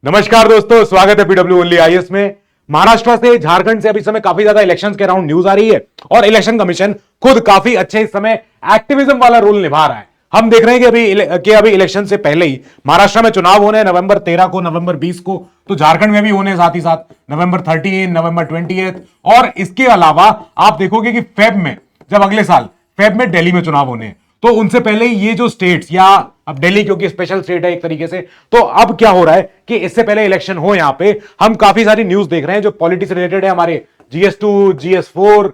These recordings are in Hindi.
नमस्कार दोस्तों, स्वागत है पीडब्ल्यू ओनली आईएएस में। महाराष्ट्र से, झारखंड से अभी समय काफी ज्यादा इलेक्शंस के अराउंड न्यूज आ रही है और इलेक्शन कमीशन खुद काफी अच्छे इस समय एक्टिविज्म वाला रोल निभा रहा है। हम देख रहे हैं कि अभी इलेक्शन से पहले ही महाराष्ट्र में चुनाव होने हैं नवंबर 13 को, नवंबर 20 को, तो झारखंड में भी होने साथ ही साथ नवंबर 30, नवंबर 28। और इसके अलावा आप देखोगे कि फेब में, जब अगले साल फेब में दिल्ली में चुनाव होने हैं, तो उनसे पहले ये जो स्टेट्स, या अब दिल्ली क्योंकि स्पेशल स्टेट है एक तरीके से, तो अब क्या हो रहा है कि इससे पहले इलेक्शन हो, यहां पे हम काफी सारी न्यूज देख रहे हैं जो पॉलिटिक्स रिलेटेड है, हमारे GS2, GS4,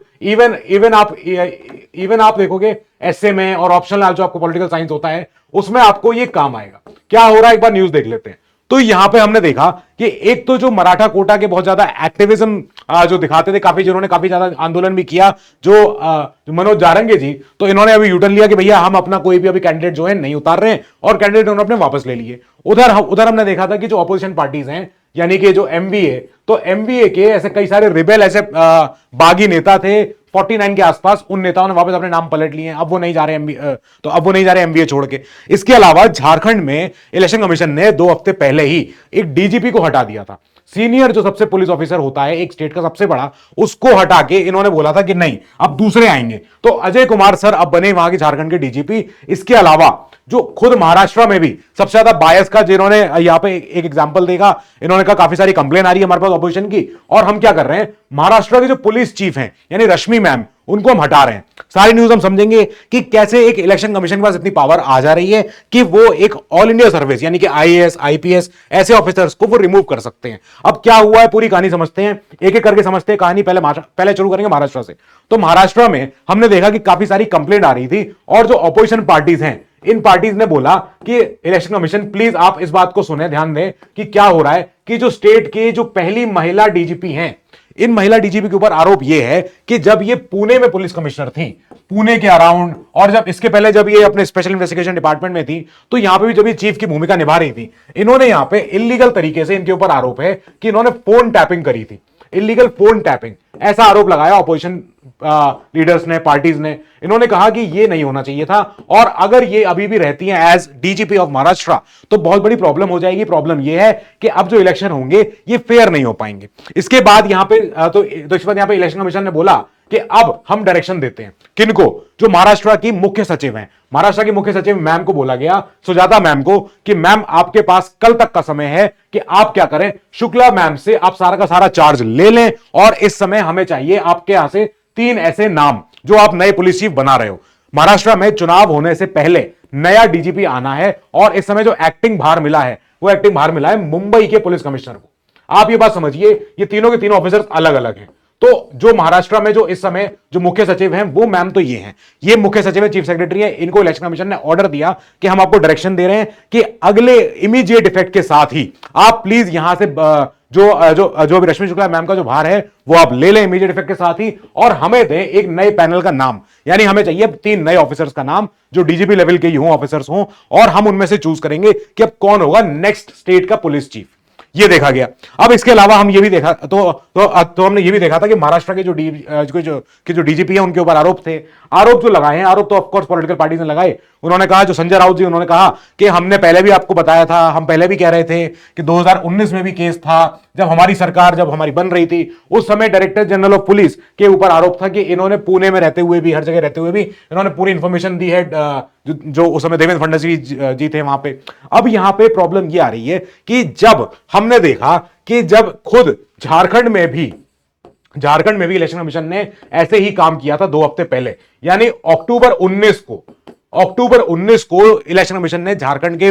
इवन आप देखोगे एसए में और ऑप्शनल जो आपको पॉलिटिकल साइंस होता है उसमें आपको ये काम आएगा। क्या हो रहा है एक बार न्यूज देख लेते हैं। तो यहां पे हमने देखा कि एक तो जो मराठा कोटा के बहुत ज्यादा एक्टिविज्म जो दिखाते थे, जिन्होंने काफी ज्यादा आंदोलन भी किया, जो मनोज जारंगे जी, तो इन्होंने अभी यूटर्न लिया कि भैया हम अपना कोई भी अभी कैंडिडेट जो है नहीं उतार रहे हैं, और कैंडिडेट उन्होंने अपने वापस ले लिए। उधर हमने देखा था कि जो अपोजिशन पार्टीज हैं, यानी कि जो एमवीए, तो एमवीए के ऐसे कई सारे रिबेल, ऐसे बागी नेता थे 49 के आसपास, उन नेताओं ने वापस अपने नाम पलट लिए हैं। अब वो नहीं जा रहे एमबीए छोड़ के। इसके अलावा झारखंड में इलेक्शन कमीशन ने 2 हफ्ते पहले ही एक डीजीपी को हटा दिया था। सीनियर जो सबसे पुलिस ऑफिसर होता है एक स्टेट का सबसे बड़ा, उसको हटा के इन्होंने बोला था कि नहीं, अब दूसरे आएंगे। तो अजय कुमार सर अब बने वहां के झारखंड के डीजीपी। इसके अलावा जो खुद महाराष्ट्र में भी सबसे ज्यादा बायस का, जिन्होंने यहां पे एक एग्जांपल देखा, इन्होंने कहा काफी सारी कंप्लेन आ रही है हमारे पास ऑपोजिशन की, और हम क्या कर रहे हैं, महाराष्ट्र के जो पुलिस चीफ हैं यानी रश्मि मैम, उनको हम हटा रहे हैं। सारी न्यूज हम समझेंगे कि कैसे एक इलेक्शन कमीशन के पास इतनी पावर आ जा रही है कि वो एक ऑल इंडिया सर्विस यानी कि आईएएस, आईपीएस ऐसे ऑफिसर्स को वो रिमूव कर सकते हैं। अब क्या हुआ है पूरी कहानी समझते हैं, एक एक करके समझते हैं कहानी। पहले शुरू करेंगे महाराष्ट्र से। तो महाराष्ट्र में हमने देखा कि काफी सारी कंप्लेंट आ रही थी, और जो ऑपोजिशन पार्टीज हैं, इन पार्टीज ने बोला कि इलेक्शन कमीशन प्लीज आप इस बात को सुने, ध्यान दें कि क्या हो रहा है कि जो स्टेट के जो पहली महिला डीजीपी हैं, इन महिला डीजीपी के ऊपर आरोप यह है कि जब ये पुणे में पुलिस कमिश्नर थी, पुणे के अराउंड, और जब इसके पहले जब ये अपने स्पेशल इन्वेस्टिगेशन डिपार्टमेंट में थी, तो यहां पे भी जब ये चीफ की भूमिका निभा रही थी, इन्होंने यहां पे इलीगल तरीके से, इनके ऊपर आरोप है कि इन्होंने फोन टैपिंग करी थी, इलीगल फोन टैपिंग, ऐसा आरोप लगाया ऑपोजिशन लीडर्स ने, पार्टीज ने। इन्होंने कहा कि ये नहीं होना चाहिए था, और अगर ये अभी भी रहती हैं एज डीजीपी ऑफ महाराष्ट्र तो बहुत बड़ी प्रॉब्लम हो जाएगी। प्रॉब्लम ये है कि अब जो इलेक्शन होंगे ये फेयर नहीं हो पाएंगे। इसके बाद यहां पे इस बाद यहां पे इलेक्शन कमीशन ने बोला कि अब हम डायरेक्शन देते हैं किनको, जो महाराष्ट्र की मुख्य सचिव हैं, महाराष्ट्र की मुख्य सचिव मैम को बोला गया, सुजाता मैम को, कि मैम आपके पास कल तक का समय है कि आप क्या करें, शुक्ला मैम से आप सारा का सारा चार्ज ले लें, और इस समय हमें चाहिए आपके यहां से 3 ऐसे नाम जो आप नए पुलिस चीफ बना रहे हो। महाराष्ट्र में चुनाव होने से पहले नया डीजीपी आना है, और इस समय जो एक्टिंग भार मिला है, वो एक्टिंग भार मिला है मुंबई के पुलिस कमिश्नर को। आप ये बात समझिए, ये तीनों के तीनों ऑफिसर्स अलग अलग हैं। तो जो महाराष्ट्र में जो इस समय जो मुख्य सचिव हैं, वो मैम तो ये हैं, ये मुख्य सचिव है, चीफ सेक्रेटरी है। इनको इलेक्शन कमीशन ने ऑर्डर दिया कि हम आपको डायरेक्शन दे रहे हैं कि अगले इमीडिएट इफेक्ट के साथ ही आप प्लीज यहां से जो भी रश्मि शुक्ला मैम का जो भार है वो आप ले लें इमीडिएट इफेक्ट के साथ ही, और हमें दें एक नए पैनल का नाम, यानी हमें चाहिए 3 नए ऑफिसर्स का नाम जो डीजीपी लेवल के ही हों, ऑफिसर्स हों, और हम उनमें से चूज करेंगे कि अब कौन होगा नेक्स्ट स्टेट का पुलिस चीफ। ये देखा गया। अब इसके अलावा हम ये भी देखा तो हमने ये भी देखा था कि महाराष्ट्र के जो डीजीपी है उनके ऊपर आरोप थे। आरोप जो लगाए हैं, आरोप तो ऑफकोर्स पॉलिटिकल पार्टीज ने लगाए। उन्होंने कहा, जो संजय राउत जी, उन्होंने कहा कि हमने पहले भी आपको बताया था, हम पहले भी कह रहे थे कि 2019 में भी केस था, जब हमारी सरकार जब हमारी बन रही थी, उस समय डायरेक्टर जनरल ऑफ पुलिस के ऊपर आरोप था कि इन्होंने पुणे में रहते हुए भी, हर जगह रहते हुए भी इन्होंने पूरी इंफॉर्मेशन दी है, जो उस समय देवेंद्र फडणवीस जी थे वहां पे। अब यहां पे प्रॉब्लम ये आ रही है कि जब हमने देखा कि जब खुद झारखंड में भी इलेक्शन कमीशन ने ऐसे ही काम किया था 2 हफ्ते पहले, यानी अक्टूबर 19 को इलेक्शन कमीशन ने झारखंड के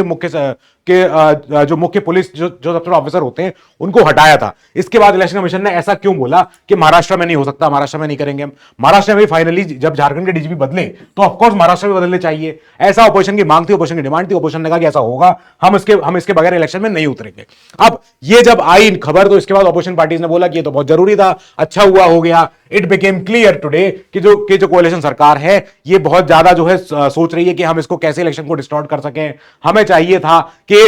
जो मुख्य पुलिस जो सबसे बड़ा ऑफिसर होते हैं उनको हटाया था। इसके बाद इलेक्शन कमीशन ने ऐसा क्यों बोला कि महाराष्ट्र में नहीं हो सकता, महाराष्ट्र में नहीं करेंगे हम। महाराष्ट्र में फाइनली जब झारखंड के डीजीपी बदले तो ऑफकोर्स महाराष्ट्र में बदलने चाहिए, ऐसा ऑपोजिशन की मांग थी, ऑपोजिशन की डिमांड थी। ऑपोजिशन ने कहा कि ऐसा होगा, हम इसके बगैर इलेक्शन में नहीं उतरेंगे। अब ये जब आई खबर, तो इसके बाद ऑपोजिशन पार्टीज ने बोला कि ये तो बहुत जरूरी था, अच्छा हुआ हो गया। इट बिकेम क्लियर टुडे कि जो कोalition सरकार है ये बहुत ज्यादा जो है सोच रही है कि हम इसको कैसे इलेक्शन को डिस्टॉर्ट कर सकें। हमें चाहिए था कि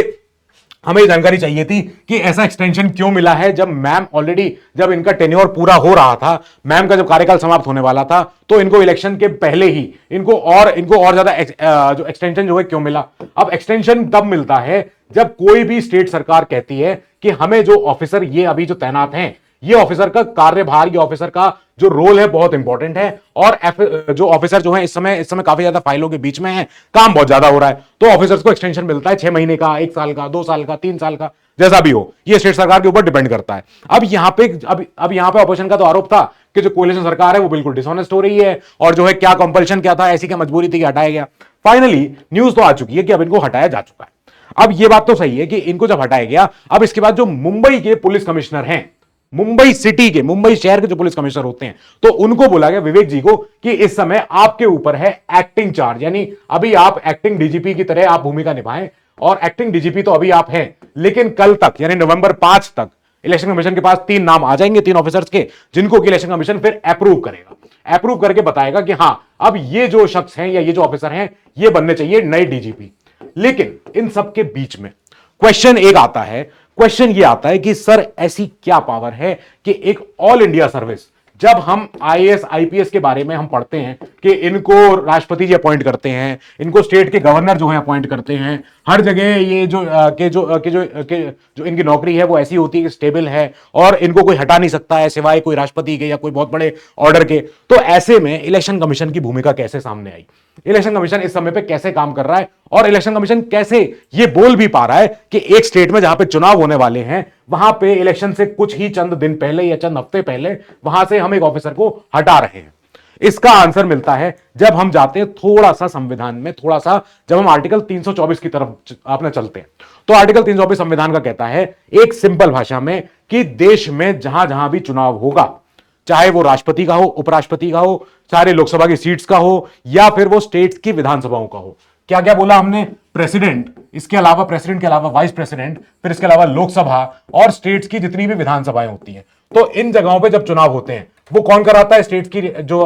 हमें ये जानकारी चाहिए थी कि ऐसा एक्सटेंशन क्यों मिला है, जब मैम ऑलरेडी, जब इनका टेन्योर पूरा हो रहा था, मैम का जब कार्यकाल समाप्त होने वाला था, तो इनको इलेक्शन के पहले ही इनको और ज्यादा जो एक्सटेंशन जो है क्यों मिला। अब एक्सटेंशन तब मिलता है जब कोई भी स्टेट सरकार कहती है कि हमें जो ऑफिसर ये अभी जो तैनात हैं, ये ऑफिसर का कार्यभार, ये ऑफिसर का जो रोल है बहुत इंपॉर्टेंट है, और जो ऑफिसर जो है इस समय काफी ज्यादा फाइलों के बीच में है, काम बहुत ज्यादा हो रहा है, तो ऑफिसर्स को एक्सटेंशन मिलता है 6 महीने का, 1 साल का, 2 साल का, 3 साल का, जैसा भी हो, ये स्टेट सरकार के ऊपर डिपेंड करता है। अब यहां पे ऑपोजिशन का तो आरोप था कि जो कोalition सरकार है वो बिल्कुल डिसऑनेस्ट हो रही है, और जो है क्या कंपल्शन क्या था, ऐसी क्या मजबूरी थी कि हटाया गया। फाइनली न्यूज तो आ चुकी है कि अब इनको हटाया जा चुका है। अब ये बात तो सही है कि इनको जब हटाया गया, अब इसके बाद जो मुंबई के पुलिस कमिश्नर हैं, मुंबई सिटी के, मुंबई शहर के जो पुलिस कमिश्नर होते हैं, तो उनको बोला गया, विवेक जी को, कि इस समय आपके ऊपर है एक्टिंग चार्ज, यानी अभी आप एक्टिंग डीजीपी की तरह आप भूमिका निभाएं, और एक्टिंग डीजीपी तो अभी आप हैं, लेकिन कल तक यानी नवंबर 5 तक इलेक्शन कमीशन के पास 3 नाम आ जाएंगे, 3 ऑफिसर्स के, जिनको कि इलेक्शन कमीशन फिर अप्रूव करेगा। अप्रूव करके बताएगा कि हां, अब ये जो शख्स हैं या ये जो ऑफिसर हैं, ये बनने चाहिए नए डीजीपी। लेकिन इन सब के बीच में क्वेश्चन ये आता है कि सर ऐसी क्या पावर है कि एक ऑल इंडिया सर्विस, जब हम आईएएस आईपीएस के बारे में हम पढ़ते हैं कि इनको राष्ट्रपति जी अपॉइंट करते हैं, इनको स्टेट के गवर्नर जो है अपॉइंट करते हैं, हर जगह ये जो इनकी नौकरी है वो ऐसी होती है कि स्टेबल है, और इनको कोई हटा नहीं सकता है सिवाय कोई राष्ट्रपति के या कोई बहुत बड़े ऑर्डर के। तो ऐसे में इलेक्शन कमीशन की भूमिका कैसे सामने आई, इलेक्शन कमीशन इस समय पे कैसे काम कर रहा है, और इलेक्शन कमीशन कैसे ये बोल भी पा रहा है कि एक स्टेट में जहां पे चुनाव होने वाले हैं, वहां पे इलेक्शन से कुछ ही चंद दिन पहले या चंद हफ्ते पहले वहां से हम एक ऑफिसर को हटा रहे हैं। इसका आंसर मिलता है जब हम जाते हैं थोड़ा सा संविधान में, थोड़ा सा जब हम आर्टिकल 324 की तरफ आपने चलते हैं, तो आर्टिकल 324 संविधान का कहता है एक सिंपल भाषा में कि देश में जहां जहां भी चुनाव होगा, चाहे वो राष्ट्रपति का हो, उपराष्ट्रपति का हो, सारे लोकसभा की सीट्स का हो, या फिर वो स्टेट्स की विधानसभाओं का हो। क्या क्या बोला हमने, प्रेसिडेंट, इसके अलावा प्रेसिडेंट के अलावा वाइस प्रेसिडेंट, फिर इसके अलावा लोकसभा और स्टेट्स की जितनी भी विधानसभाएं होती हैं। तो इन जगहों पे जब चुनाव होते हैं, वो कौन कराता है, स्टेट्स की जो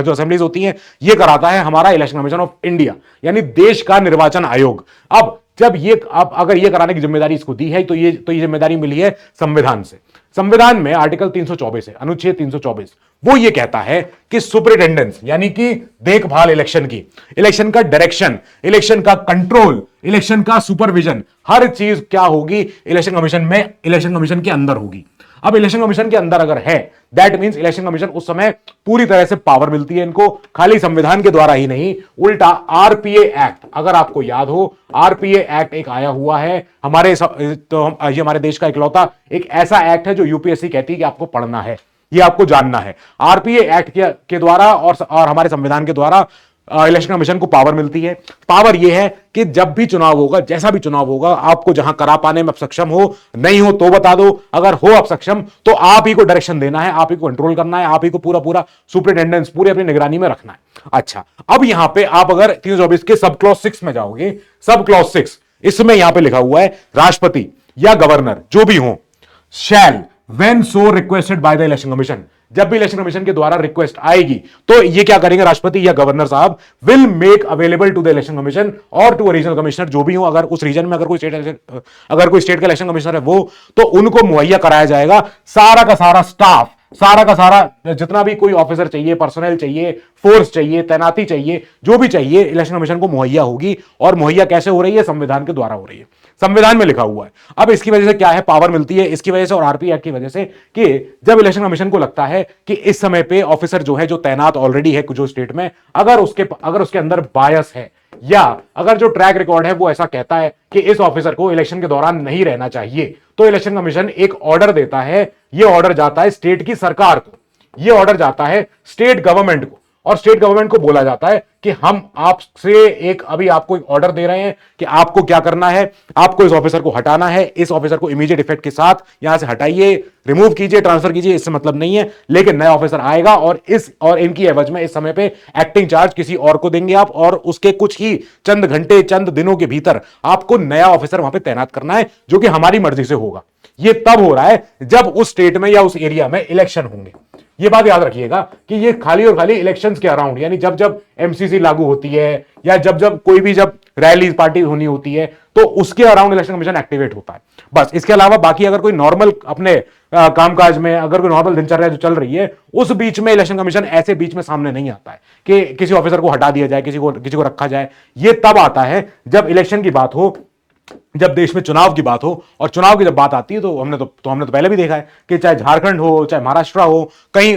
असेंबलीज होती हैं, ये कराता है हमारा इलेक्शन कमीशन ऑफ इंडिया, यानी देश का निर्वाचन आयोग। अब जब अगर ये कराने की जिम्मेदारी इसको दी है, तो ये जिम्मेदारी मिली है संविधान से। संविधान में आर्टिकल 324 है, अनुच्छेद 324, वो ये कहता है कि सुपरिटेंडेंस यानी कि देखभाल इलेक्शन की, इलेक्शन का डायरेक्शन, इलेक्शन का कंट्रोल, इलेक्शन का सुपरविजन, हर चीज क्या होगी इलेक्शन कमीशन में, इलेक्शन कमीशन के अंदर होगी। अब इलेक्शन कमीशन के अंदर अगर है, दैट मींस इलेक्शन कमीशन उस समय पूरी तरह से पावर मिलती है इनको, खाली संविधान के द्वारा ही नहीं, उल्टा आरपीए एक्ट, अगर आपको याद हो, आरपीए एक्ट एक आया हुआ है हमारे, तो ये हमारे देश का इकलौता एक ऐसा एक्ट है जो यूपीएससी कहती है कि आपको पढ़ना है, ये आपको जानना है। आरपीए एक्ट के द्वारा और हमारे संविधान के द्वारा इलेक्शन कमीशन को पावर मिलती है। पावर यह है कि जब भी चुनाव होगा, जैसा भी चुनाव होगा, आपको जहां करा पाने में आप सक्षम हो, नहीं हो तो बता दो, अगर हो आप सक्षम तो आप ही को डायरेक्शन देना है, आप ही को कंट्रोल करना है, आप ही को पूरा सुपरिटेंडेंस पूरी अपनी निगरानी में रखना है। अच्छा, अब यहां पे आप अगर 324 के सब क्लॉज 6 में जाओगे, सब क्लॉज 6 इसमें यहां पे लिखा हुआ है राष्ट्रपति या गवर्नर जो भी हो, shall when so requested by the election commission, जब भी इलेक्शन कमीशन के द्वारा रिक्वेस्ट आएगी तो ये क्या करेंगे, राष्ट्रपति या गवर्नर साहब will make available to the election commission और टू रीजनल कमिश्नर, जो भी हो, अगर उस रीजन में अगर कोई स्टेट का इलेक्शन कमिश्नर है वो, तो उनको मुहैया कराया जाएगा सारा का सारा स्टाफ, सारा का सारा जितना भी कोई ऑफिसर चाहिए, पर्सनल चाहिए, फोर्स चाहिए, तैनाती चाहिए, जो भी चाहिए इलेक्शन कमीशन को मुहैया होगी। और मुहैया कैसे हो रही है, संविधान के द्वारा हो रही है, संविधान में लिखा हुआ है। अब इसकी वजह से क्या है, पावर मिलती है इसकी वजह से और आरपीए एक्ट की वजह से, कि जब इलेक्शन कमीशन को लगता है कि इस समय पे ऑफिसर जो है, जो तैनात ऑलरेडी है जो स्टेट में, अगर उसके अंदर बायस है, या अगर जो ट्रैक रिकॉर्ड है वो ऐसा कहता है कि इस ऑफिसर को इलेक्शन के दौरान नहीं रहना चाहिए, तो इलेक्शन कमीशन एक ऑर्डर देता है। ये ऑर्डर जाता है स्टेट की सरकार को, ये ऑर्डर जाता है स्टेट गवर्नमेंट को, और स्टेट गवर्नमेंट को बोला जाता है कि हम आपसे अभी आपको एक ऑर्डर दे रहे हैं कि आपको क्या करना है, आपको इस ऑफिसर को हटाना है, इस ऑफिसर को इमीडिएट इफेक्ट के साथ यहां से हटाइए, रिमूव कीजिए, ट्रांसफर कीजिए, इससे मतलब नहीं है, लेकिन नया ऑफिसर आएगा और इनकी एवज में इस समय पे एक्टिंग चार्ज किसी और को देंगे आप, और उसके कुछ ही चंद घंटे, चंद दिनों के भीतर आपको नया ऑफिसर वहां पे तैनात करना है, जो कि हमारी मर्जी से होगा। ये तब हो रहा है जब उस स्टेट में या उस एरिया में इलेक्शन होंगे। ये बात याद रखिएगा कि ये खाली और खाली इलेक्शंस के अराउंड, यानी जब जब एमसीसी लागू होती है, या जब कोई भी जब रैलीज पार्टी होनी होती है, तो उसके अराउंड इलेक्शन कमीशन एक्टिवेट होता है। बस इसके अलावा बाकी अगर कोई नॉर्मल अपने कामकाज में अगर कोई नॉर्मल दिनचर्या जो चल रही है, उस बीच में इलेक्शन कमीशन ऐसे बीच में सामने नहीं आता है कि किसी ऑफिसर को हटा दिया जाए, किसी को रखा जाए। ये तब आता है जब इलेक्शन की बात हो, जब देश में चुनाव की बात हो। और चुनाव की जब बात आती है तो हमने तो पहले भी देखा है कि चाहे झारखंड हो, चाहे महाराष्ट्र हो, कहीं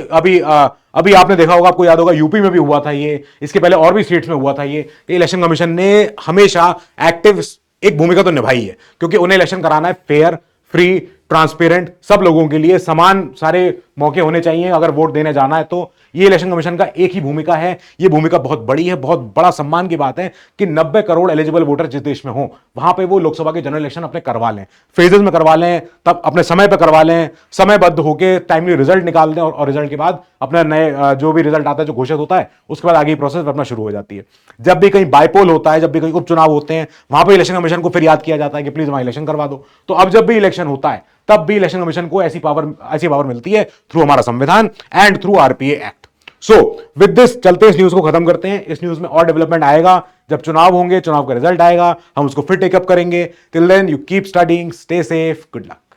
अभी आपने देखा होगा, आपको याद होगा यूपी में भी हुआ था ये, इसके पहले और भी स्टेट्स में हुआ था ये। इलेक्शन कमीशन ने हमेशा एक्टिव एक भूमिका तो निभाई है, क्योंकि उन्हें इलेक्शन कराना है फेयर, फ्री, ट्रांसपेरेंट, सब लोगों के लिए समान सारे मौके होने चाहिए अगर वोट देने जाना है तो। ये इलेक्शन कमीशन का एक ही भूमिका है। ये भूमिका बहुत बड़ी है, बहुत बड़ा सम्मान की बात है कि 90 करोड़ एलिजिबल वोटर जिस देश में हो, वहां पे वो लोकसभा के जनरल इलेक्शन अपने करवा लें, फेजेस में करवा लें, तब अपने समय पर करवा लें, समयबद्ध होकर टाइमली रिजल्ट निकाल दें, और रिजल्ट के बाद अपना नए जो भी रिजल्ट आता है, जो घोषित होता है, उसके बाद आगे प्रोसेस अपना शुरू हो जाती है। जब भी कहीं बाइपोल होता है, जब भी कहीं उपचुनाव होते हैं, वहां पर इलेक्शन कमीशन को फिर याद किया जाता है कि प्लीज वहां इलेक्शन करवा दो। तो अब जब भी इलेक्शन होता है, तब भी इलेक्शन कमीशन को ऐसी पावर मिलती है थ्रू हमारा संविधान and through RPA act. So with this चलते इस न्यूज को खत्म करते हैं। इस न्यूज में और डेवलपमेंट आएगा जब चुनाव होंगे, चुनाव का रिजल्ट आएगा, हम उसको फिर टेकअप करेंगे। Till then you keep studying, stay safe, good luck.